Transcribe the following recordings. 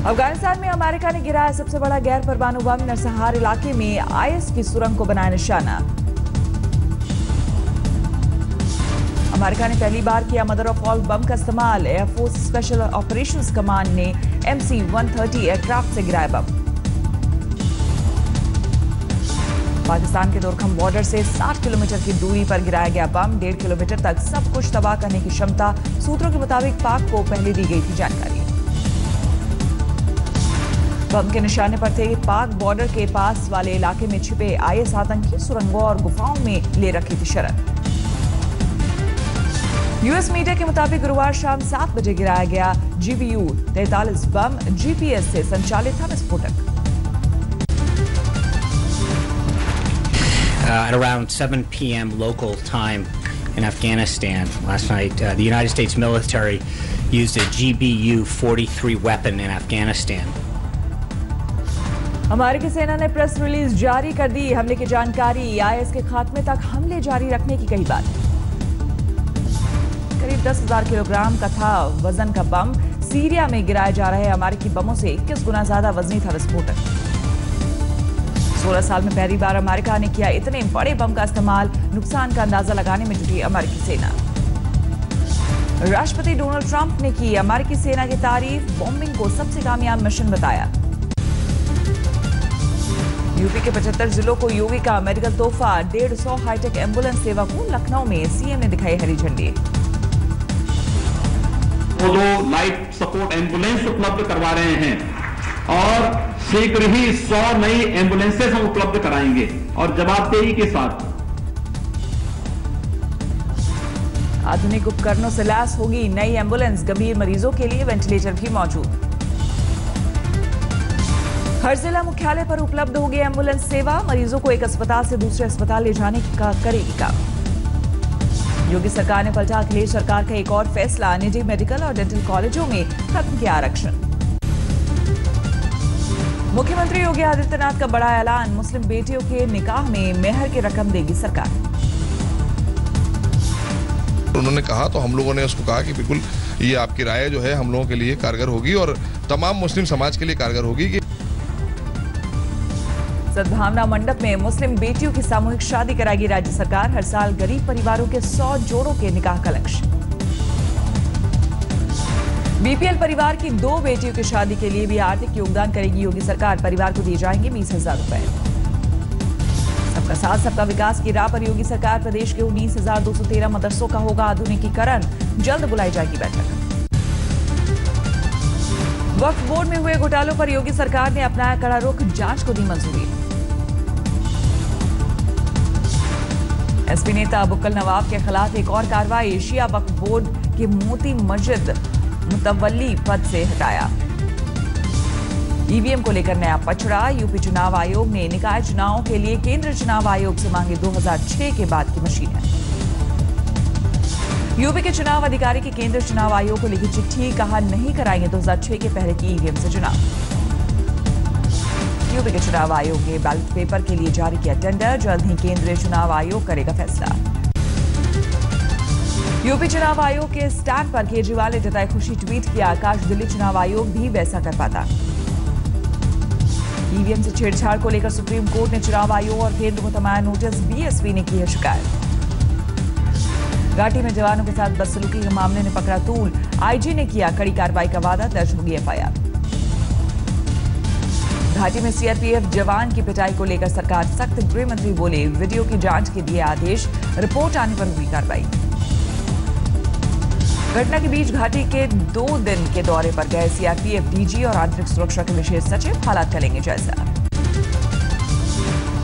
अफगानिस्तान में अमेरिका ने गिराया सबसे बड़ा गैर परमाणु बम। नरसंहार इलाके में आईएस की सुरंग को बनाया निशाना। अमेरिका ने पहली बार किया मदर ऑफ ऑल बम का इस्तेमाल। एयरफोर्स स्पेशल ऑपरेशंस कमांड ने MC-130 एयरक्राफ्ट से गिराया बम। पाकिस्तान के दोरखम बॉर्डर से 60 किलोमीटर की दूरी पर गिराया गया बम। 1.5 किलोमीटर तक सब कुछ तबाह करने की क्षमता। सूत्रों के मुताबिक पाक को पहले दी गई थी जानकारी। बम के निशाने पर थे पाक बॉर्डर के पास वाले इलाके में छिपे आईएस आतंकी। सुरंगों और गुफाओं में ले रखी थी शरण। यूएस मीडिया के मुताबिक गुरुवार शाम 7 बजे गिराया गया GBU-43 बम GPS से संचालित था विस्फोटक। At around 7 p.m. local time in Afghanistan last night, the United States military used a GBU-43 weapon in Afghanistan. अमेरिकी सेना ने प्रेस रिलीज जारी कर दी। हमले की जानकारी। आईएस के खात्मे तक हमले जारी रखने की कही बात। करीब 10,000 किलोग्राम का था वजन का बम। सीरिया में गिराए जा रहे अमेरिकी बमों से 21 गुना ज्यादा वजनी था विस्फोटक। 16 साल में पहली बार अमेरिका ने किया इतने बड़े बम का इस्तेमाल। नुकसान का अंदाजा लगाने में जुटी अमेरिकी सेना। राष्ट्रपति डोनाल्ड ट्रंप ने की अमेरिकी सेना की तारीफ। बॉम्बिंग को सबसे कामयाब मिशन बताया। यूपी के 75 जिलों को योगी का मेडिकल तोहफा। 150 हाईटेक एम्बुलेंस सेवा को लखनऊ में सीएम ने दिखाई हरी झंडी। वो 2 लाइफ सपोर्ट एम्बुलेंस उपलब्ध करवा रहे हैं और शीघ्र ही 100 नई एम्बुलेंसेस हम उपलब्ध कराएंगे और जवाबदेही के साथ। आधुनिक उपकरणों से लैस होगी नई एम्बुलेंस। गंभीर मरीजों के लिए वेंटिलेटर भी मौजूद। हर जिला मुख्यालय पर उपलब्ध होगी एम्बुलेंस सेवा। मरीजों को एक अस्पताल से दूसरे अस्पताल ले जाने का करेगी काम। योगी सरकार ने पलटा अखिलेश सरकार का एक और फैसला। निजी मेडिकल और डेंटल कॉलेजों में खत्म किया आरक्षण। मुख्यमंत्री योगी आदित्यनाथ का बड़ा ऐलान। मुस्लिम बेटियों के निकाह में मेहर की रकम देगी सरकार। उन्होंने कहा तो हम लोगों ने उसको कहा कि बिल्कुल ये आपकी राय जो है हम लोगों के लिए कारगर होगी और तमाम मुस्लिम समाज के लिए कारगर होगी। कि सद्भावना मंडप में मुस्लिम बेटियों की सामूहिक शादी कराएगी राज्य सरकार। हर साल गरीब परिवारों के 100 जोड़ों के निकाह का लक्ष्य। बीपीएल परिवार की 2 बेटियों की शादी के लिए भी आर्थिक योगदान करेगी योगी सरकार। परिवार को दिए जाएंगे 20,000 रुपए। सबका साथ सबका विकास की राह पर योगी सरकार। प्रदेश के 19,213 मदरसों का होगा आधुनिकीकरण। जल्द बुलाई जाएगी बैठक। वक्फ बोर्ड में हुए घोटालों पर योगी सरकार ने अपनाया कड़ा रुख। जांच को दी मंजूरी। एसपी नेता बुक्कल नवाब के खिलाफ एक और कार्रवाई। शिया वक्फ बोर्ड के मोती मस्जिद मुतवल्ली पद से हटाया। ईवीएम को लेकर नया पचड़ा। यूपी चुनाव आयोग ने निकाय चुनावों के लिए केंद्र चुनाव आयोग से मांगी 2006 के बाद की मशीनें। यूपी के चुनाव अधिकारी की केंद्र चुनाव आयोग को लिखी चिट्ठी। कहा नहीं कराएंगे 2006 के पहले की ईवीएम से चुनाव। यूपी के चुनाव आयोग ने बैलेट पेपर के लिए जारी किया टेंडर। जल्द ही केंद्रीय चुनाव आयोग करेगा फैसला। यूपी चुनाव आयोग के स्टैंड पर केजरीवाल ने जताई खुशी। ट्वीट किया काश दिल्ली चुनाव आयोग भी वैसा कर पाता। ईवीएम से छेड़छाड़ को लेकर सुप्रीम कोर्ट ने चुनाव आयोग और केंद्र को थमाया नोटिस। बीएसपी ने की है शिकायत। घाटी में जवानों के साथ बदसलूकी के मामले ने पकड़ा तूल। आईजी ने किया कड़ी कार्रवाई का वादा। दर्ज होगी एफआईआर। घाटी में सीआरपीएफ जवान की पिटाई को लेकर सरकार सख्त। गृह मंत्री बोले वीडियो की जांच के दिए आदेश। रिपोर्ट आने पर हुई कार्रवाई। घटना के बीच घाटी के 2 दिन के दौरे पर गए सीआरपीएफ डीजी और आंतरिक सुरक्षा के विशेष सचिव। हालात का लेंगे जायजा।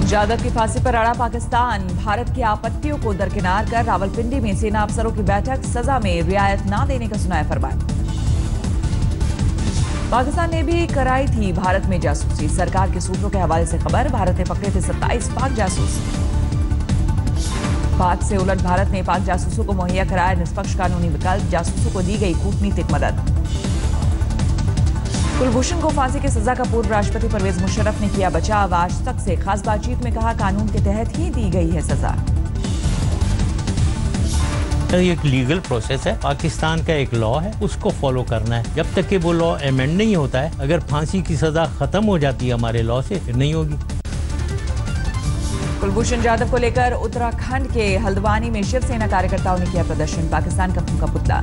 जाधव की फांसी पर अड़ा पाकिस्तान। भारत की आपत्तियों को दरकिनार कर रावलपिंडी में सेना अफसरों की बैठक। सजा में रियायत न देने का सुनाया फरमान। पाकिस्तान ने भी कराई थी भारत में जासूसी। सरकार के सूत्रों के हवाले से खबर। भारत ने पकड़े थे 27 पाक जासूस। पाक से उलट भारत ने पाक जासूसों को मुहैया कराया निष्पक्ष कानूनी विकल्प। जासूसों को दी गई कूटनीतिक मदद। कुलभूषण को फांसी की सजा का पूर्व राष्ट्रपति परवेज मुशर्रफ ने किया बचाव। आज तक से खास बातचीत में कहा कानून के तहत ही दी गई है सजा। ये एक लीगल प्रोसेस है, पाकिस्तान का एक लॉ है, उसको फॉलो करना है। जब तक कि वो लॉ अमेंड नहीं होता है, अगर फांसी की सजा खत्म हो जाती है हमारे लॉ से, फिर नहीं होगी। कुलभूषण जाधव को लेकर उत्तराखंड के हल्द्वानी में शिवसेना कार्यकर्ताओं ने किया प्रदर्शन, पाकिस्तान का फूंका पुतला।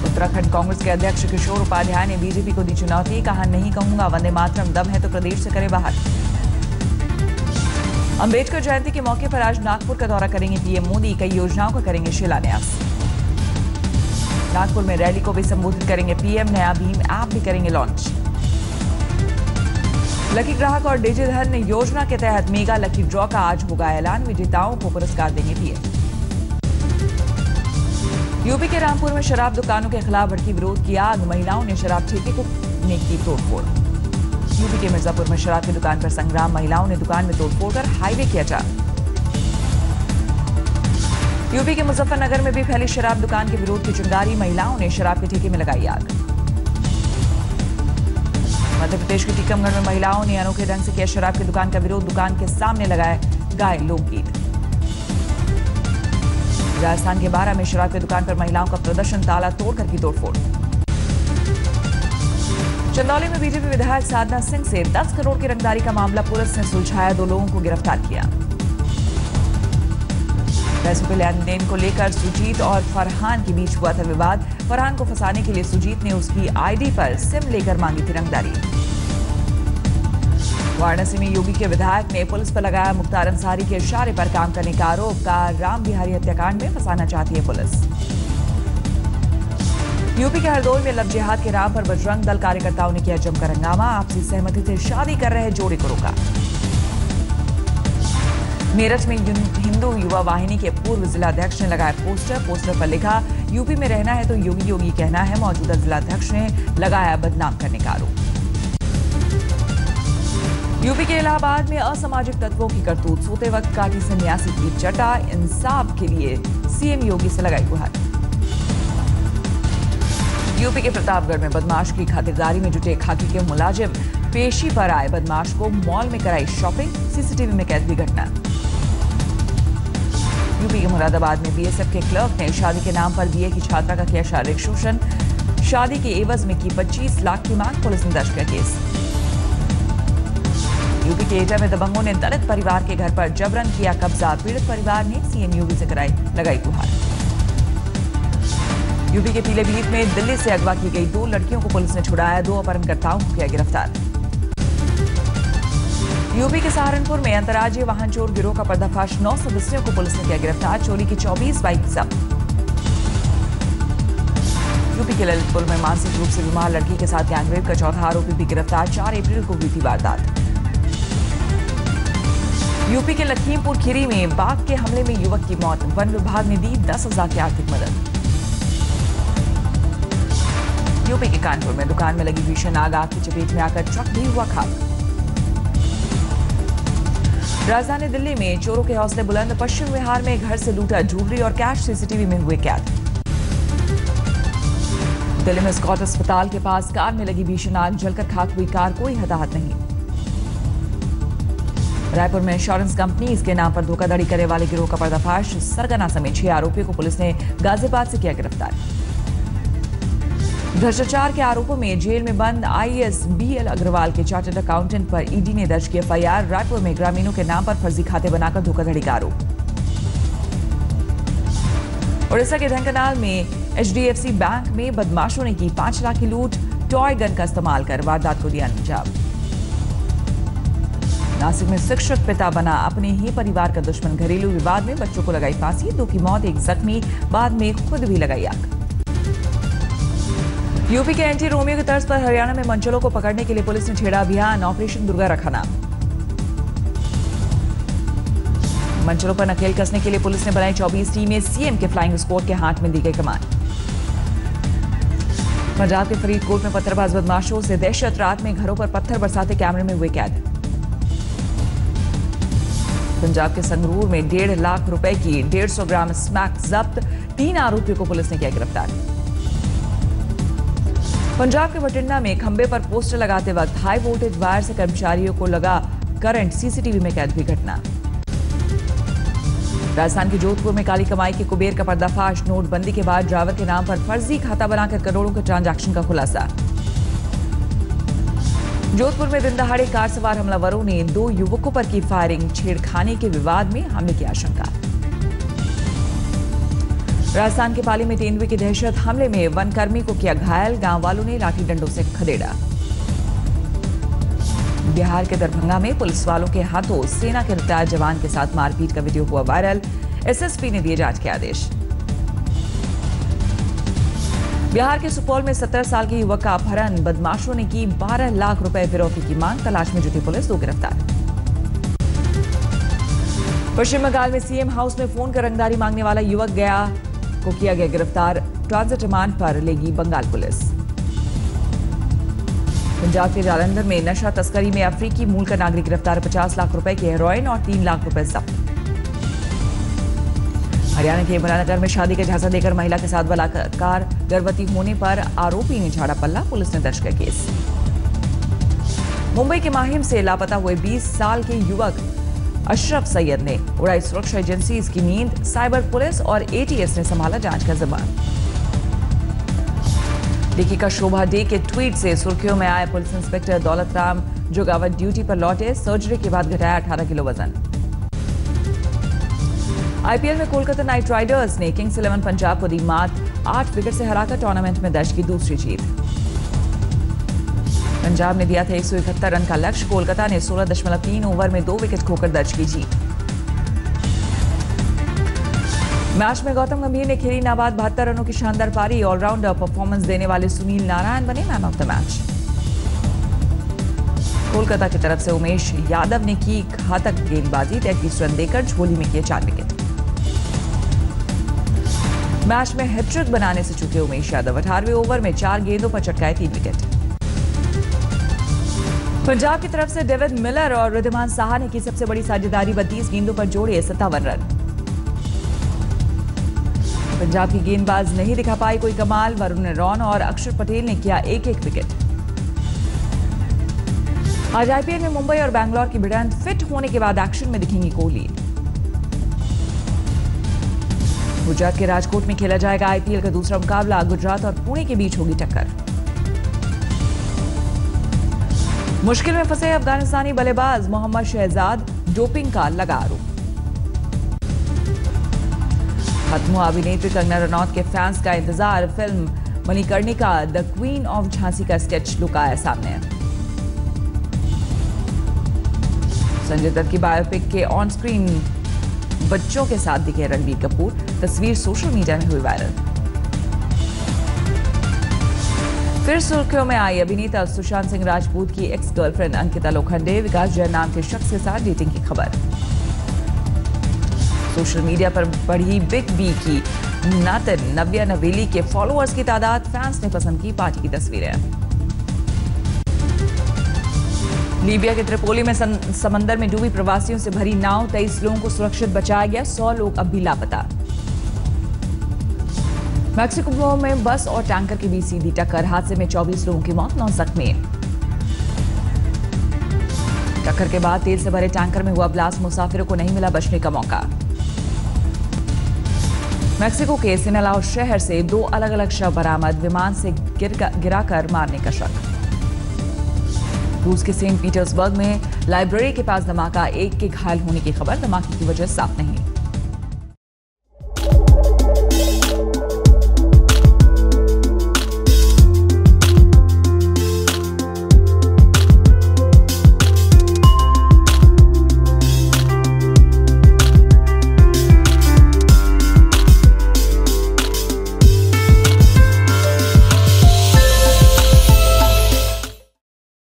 उत्तराखंड कांग्रेस के अध्यक्ष किशोर उपाध्याय ने बीजेपी को दी चुनौती, कहा नहीं कहूंगा वंदे मातरम, दम है तो प्रदेश से करे बाहर। अंबेडकर जयंती के मौके पर आज नागपुर का दौरा करेंगे पीएम मोदी, कई योजनाओं का करेंगे शिलान्यास। नागपुर में रैली को भी संबोधित करेंगे पीएम, नया भीम ऐप भी करेंगे लॉन्च। लकी ग्राहक और डिजिधन योजना के तहत मेगा लकी ड्रॉ का आज होगा ऐलान, विजेताओं को पुरस्कार देंगे पीएम। यूपी के रामपुर में शराब दुकानों के खिलाफ भड़की विरोध की आग, महिलाओं ने शराब ठेके को की तोड़फोड़। यूपी के मिर्जापुर में शराब की दुकान पर संग्राम, महिलाओं ने दुकान में तोड़फोड़ कर हाईवे किया जाम। यूपी के मुजफ्फरनगर में भी फैली शराब दुकान के विरोध की चिंगारी, महिलाओं ने शराब के ठेके में लगाई आग। मध्य प्रदेश के टीकमगढ़ में महिलाओं ने अनोखे ढंग से किया शराब की दुकान का विरोध, दुकान के सामने लगाए गाए लोकगीत। राजस्थान के बारा में शराब की दुकान पर महिलाओं का प्रदर्शन, ताला तोड़कर की तोड़फोड़। चंदौली में बीजेपी विधायक साधना सिंह से 10 करोड़ की रंगदारी का मामला पुलिस ने सुलझाया, 2 लोगों को गिरफ्तार किया। पैसों के लेन देन को लेकर सुजीत और फरहान के बीच हुआ था विवाद, फरहान को फंसाने के लिए सुजीत ने उसकी आईडी पर सिम लेकर मांगी थी रंगदारी। वाराणसी में योगी के विधायक ने पुलिस पर लगाया मुख्तार अंसारी के इशारे पर काम करने का आरोप, का राम बिहारी हत्याकांड में फंसाना चाहती है पुलिस। यूपी के हरदोई में लव जिहाद के नाम पर बजरंग दल कार्यकर्ताओं ने किया जमकर हंगामा, आपसी सहमति से शादी कर रहे जोड़े को रोका। मेरठ में हिंदू युवा वाहिनी के पूर्व जिलाध्यक्ष ने लगाया पोस्टर पर लिखा यूपी में रहना है तो योगी योगी कहना है, मौजूदा जिलाध्यक्ष ने लगाया बदनाम करने का आरोप। यूपी के इलाहाबाद में असामाजिक तत्वों की करतूत, सोते वक्त काटी सन्यासी की जटा, इंसाफ के लिए सीएम योगी से लगाई गुहार। यूपी के प्रतापगढ़ में बदमाश की खातिरदारी में जुटे खाकी के मुलाजिम, पेशी पर आए बदमाश को मॉल में कराई शॉपिंग, सीसीटीवी में कैद हुई घटना। यूपी के मुरादाबाद में बीएसएफ के क्लर्क ने शादी के नाम पर बीए की छात्रा का किया शारीरिक शोषण, शादी के एवज में की 25 लाख की मांग, पुलिस ने दर्ज किया केस। यूपी के एटा में दबंगों ने दलित परिवार के घर पर जबरन किया कब्जा, पीड़ित परिवार ने सीएम योगी से लगाई गुहार। यूपी के पीलीभीत में दिल्ली से अगवा की गई 2 लड़कियों को पुलिस ने छुड़ाया, 2 अपहरणकर्ताओं को किया गिरफ्तार। यूपी के सहारनपुर में अंतर्राज्यीय वाहन चोर गिरोह का पर्दाफाश, 9 सदस्यों को पुलिस ने किया गिरफ्तार, चोरी की 24 बाइक जब्त। यूपी के ललितपुर में मानसिक रूप से बीमार लड़की के साथ गैंगरेप का चौथा आरोपी भी गिरफ्तार, 4 अप्रैल को हुई थी वारदात। यूपी के लखीमपुर खीरी में बाघ के हमले में युवक की मौत, वन विभाग ने दी 10,000 की आर्थिक मदद। यूपी के कानपुर में दुकान में लगी भीषण आग की चपेट में आकर ट्रक भी हुआ खाक। राजधानी दिल्ली में चोरों के हौसले बुलंद, पश्चिम बिहार में घर से लूटा ज्वेलरी और कैश सीसीटीवी में हुए कैद। दिल्ली में स्कॉट अस्पताल के पास कार में लगी भीषण आग, जलकर खाक हुई कार, कोई हताहत नहीं। रायपुर में इंश्योरेंस कंपनी के नाम पर धोखाधड़ी करने वाले गिरोह का पर्दाफाश, सरगना समेत 6 आरोपियों को पुलिस ने गाजियाबाद से किया गिरफ्तार। भ्रष्टाचार के आरोपों में जेल में बंद आईएएस बीएल अग्रवाल के चार्टर्ड अकाउंटेंट पर ईडी ने दर्ज किया एफआईआर, रायपुर में ग्रामीणों के नाम पर फर्जी खाते बनाकर धोखाधड़ी का आरोप। उड़ीसा के ढेंकानाल में एचडीएफसी बैंक में बदमाशों ने की 5 लाख की लूट, टॉय गन का इस्तेमाल कर वारदात को दिया अंजाम। नासिक में शिक्षक पिता बना अपने ही परिवार का दुश्मन, घरेलू विवाद में बच्चों को लगाई फांसी, 2 की मौत, 1 जख्मी, बाद में खुद भी लगाई आग। यूपी के एंटी रोमियो की तर्ज पर हरियाणा में मंचलों को पकड़ने के लिए पुलिस ने छेड़ा अभियान, ऑपरेशन दुर्गा रखा नाम। मंचलों पर नकेल कसने के लिए पुलिस ने बनाई 24 टीमें, सीएम के फ्लाइंग स्क्वाड के हाथ में दी गई कमान। पंजाब के फरीदकोट में पत्थरबाज बदमाशों से दहशत, रात में घरों पर पत्थर बरसाते कैमरे में हुए कैद। पंजाब के संगरूर में 1.5 लाख रुपए की 150 ग्राम स्मैक जब्त, 3 आरोपियों को पुलिस ने किया गिरफ्तार। पंजाब के बठिंडा में खंबे पर पोस्टर लगाते वक्त हाई वोल्टेज वायर से कर्मचारियों को लगा करंट, सीसीटीवी में कैद हुई घटना। राजस्थान के जोधपुर में काली कमाई के कुबेर का पर्दाफाश। नोटबंदी के बाद ड्राइवर के नाम पर फर्जी खाता बनाकर करोड़ों के ट्रांजैक्शन का खुलासा। जोधपुर में दिन दहाड़े कार सवार हमलावरों ने 2 युवकों पर की फायरिंग। छेड़खानी के विवाद में हमले की आशंका। राजस्थान के पाली में तेंदुए की दहशत। हमले में वनकर्मी को किया घायल। गांव वालों ने लाठी डंडों से खदेड़ा। बिहार के दरभंगा में पुलिस वालों के हाथों सेना के रिटायर्ड जवान के साथ मारपीट का वीडियो हुआ वायरल। एसएसपी ने दिए जांच के आदेश। बिहार के सुपौल में 17 साल के युवक का अपहरण। बदमाशों ने की 12 लाख रुपए फिरौती की मांग। तलाश में जुटी पुलिस, 2 गिरफ्तार। पश्चिम बंगाल में सीएम हाउस में फोन कर रंगदारी मांगने वाला युवक को किया गया गिरफ्तार। ट्रांजिट रिमांड पर लेगी बंगाल पुलिस। पंजाब के जालंधर में नशा तस्करी में अफ्रीकी मूल का नागरिक गिरफ्तार। 50 लाख रुपए की हेरोइन और 3 लाख रुपए जब्त। हरियाणा के यमुनानगर में शादी का झांसा देकर महिला के साथ बलात्कार। गर्भवती होने पर आरोपी ने झाड़ा पल्ला। पुलिस ने दर्ज किया केस। मुंबई के माहिम से लापता हुए 20 साल के युवक अशरफ सैयद ने उड़ाई सुरक्षा एजेंसी की नींद। साइबर पुलिस और एटीएस ने संभाला जांच का जिम्मा। लेखिका शोभा डे के ट्वीट से सुर्खियों में आए police inspector Daulat Ram जोगावत duty पर लौटे। सर्जरी के बाद घटाया 18 किलो वजन। आईपीएल में कोलकाता नाइट राइडर्स ने किंग्स 11 पंजाब को दी मात। 8 विकेट से हराकर टूर्नामेंट में दर्ज की दूसरी जीत। पंजाब ने दिया था 171 रन का लक्ष्य। कोलकाता ने 16.3 ओवर में 2 विकेट खोकर दर्ज की जीत। मैच में गौतम गंभीर ने खेली नाबाद 72 रनों की शानदार पारी। ऑलराउंडर परफॉर्मेंस देने वाले सुनील नारायण बने man of the match. Kolkata की तरफ से उमेश यादव ने की घातक गेंदबाजी। 33 रन देकर झोली में किए 4 विकेट। मैच में हैट्रिक बनाने से चुके उमेश यादव 18वें ओवर में 4 गेंदों पर चटकाए 3 विकेट। पंजाब की तरफ से डेविड मिलर और रिद्धिमान साहा ने की सबसे बड़ी साझेदारी। 32 गेंदों पर जोड़े 57 रन। पंजाब की गेंदबाज नहीं दिखा पाई कोई कमाल। वरुण रॉन और अक्षर पटेल ने किया 1-1 विकेट। आज आईपीएल में मुंबई और बैंगलोर की भिड़ंत। फिट होने के बाद एक्शन में दिखेंगी कोहली। गुजरात के राजकोट में खेला जाएगा आईपीएल का दूसरा मुकाबला। गुजरात और पुणे के बीच होगी टक्कर। मुश्किल में फंसे अफगानिस्तानी बल्लेबाज मोहम्मद शहजाद। डोपिंग का लगा आरोप। खत्म हुआ अभिनेत्री कंगना रनौत के फैंस का इंतजार। Film Manikarnika the queen of Jhansi का स्केच लुक आया सामने। संजय दत्त की बायोपिक के ऑन स्क्रीन बच्चों के साथ दिखे रणबीर कपूर। तस्वीर सोशल मीडिया में हुई वायरल। फिर सुर्खियों में आई अभिनेता सुशांत सिंह राजपूत की एक्स गर्लफ्रेंड अंकिता लोखंडे। विकास जैन नाम के शख्स के साथ डेटिंग की खबर। सोशल मीडिया पर बढ़ी बिग बी की नातिन नव्या नवेली के फॉलोअर्स की तादाद। फैंस ने पसंद की पार्टी की तस्वीरें। लीबिया के त्रिपोली में समंदर में डूबी प्रवासियों से भरी नाव। 23 लोगों को सुरक्षित बचाया गया। 100 लोग अब भी लापता। मैक्सिको में बस और टैंकर के बीच सीधी टक्कर। हादसे में 24 लोगों की मौत, 9 जख्मी। टक्कर के बाद तेल से भरे टैंकर में हुआ ब्लास्ट। मुसाफिरों को नहीं मिला बचने का मौका। मैक्सिको के सिनेलाओ शहर से 2 अलग अलग शव बरामद। विमान से गिराकर मारने का शक। रूस के सेंट पीटर्सबर्ग में लाइब्रेरी के पास धमाका। 1 के घायल होने की खबर। धमाके की वजह साफ नहीं।